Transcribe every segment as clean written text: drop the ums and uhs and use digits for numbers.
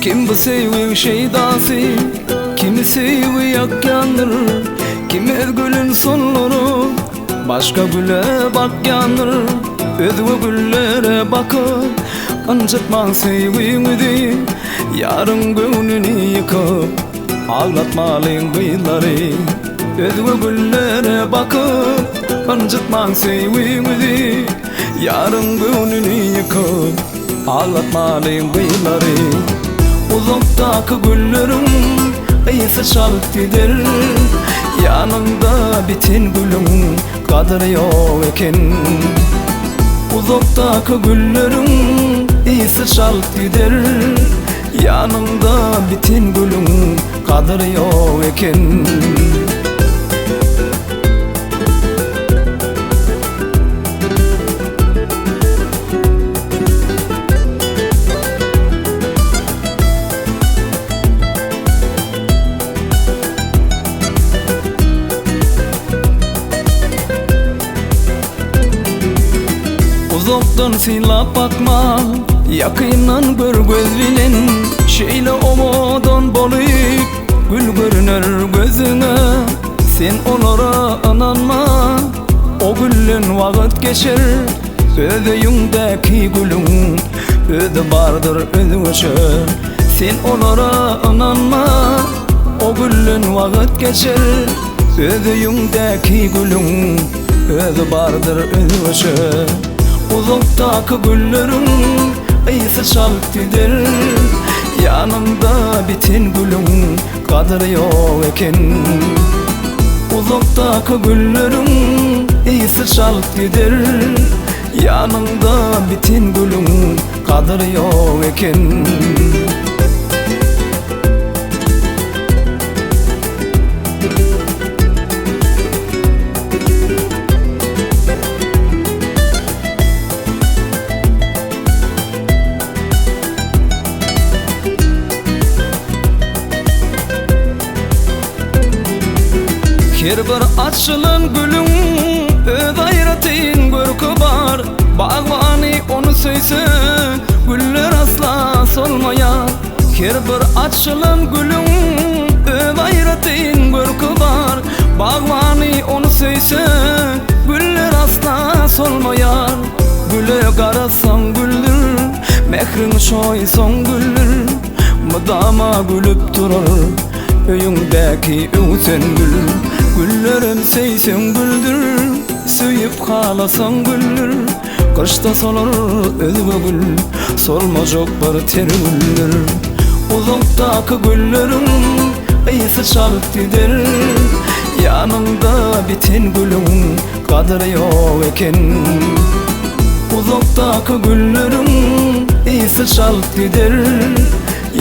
Kim bu sevgi şeydası, kimi sevgi yakyandır, kimi gülün sonları başka güle bak yanır. Özgü güllere bakıp ancatman sevgini, yarın gönlünü yıkıp ağlatmalıyım kıyıları. Özgü güllere bakıp ancatman sevgini, yarın gönlünü yıkıp ağlatmalıyım kıyıları. Uzaktaki güllerim iyisi çalıp gider, yanımda bitin gülüm kadri yok eken. Uzaktaki güllerim iyisi çalıp gider, yanımda bitin gülüm kadri yok eken. Uzaktan silap bakma, yakından bir göz bilen, şeyle umudan bolayıp gül görünür gözüne. Sen onlara inanma, o gülün vakit geçer. Ödeyündeki gülün öde vardır özgüçe. Sen onlara inanma, o gülün vakit geçer. Ödeyündeki gülün öde vardır özgüçe. Uzaktaki güllerim iyisi çalıp gider, yanımda bitin gülüm kadri yok eken. Uzaktaki güllerim iyisi çalıp gider, yanımda bitin gülüm kadri yok eken. Her bir açılan gülün öz hayretin görkü var. Bağvani onu söyse güller asla solmayar. Her bir açılan gülün öz hayretin görkü var. Bağvani onu söyse güller asla solmayar. Güle karasan güldür, mehrin şoysan güldür. Mıdama gülüp durur öyündeki ösen gül. Güllerim seysen güldür, söyüp kalasan güldür. Kışta solar özgü gül, solmacak bir ter güldür. Uzaktaki güllerim iyisi çalıp gider, yanımda bitin gülüm kadri yok eken. Uzaktaki güllerim iyisi çalıp gider,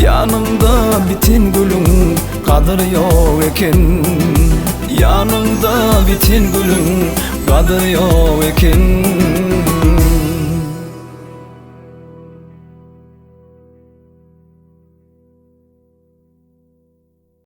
yanımda bitin gülüm kadri yok eken. Yanımda bitin gülüm kadri yok eken.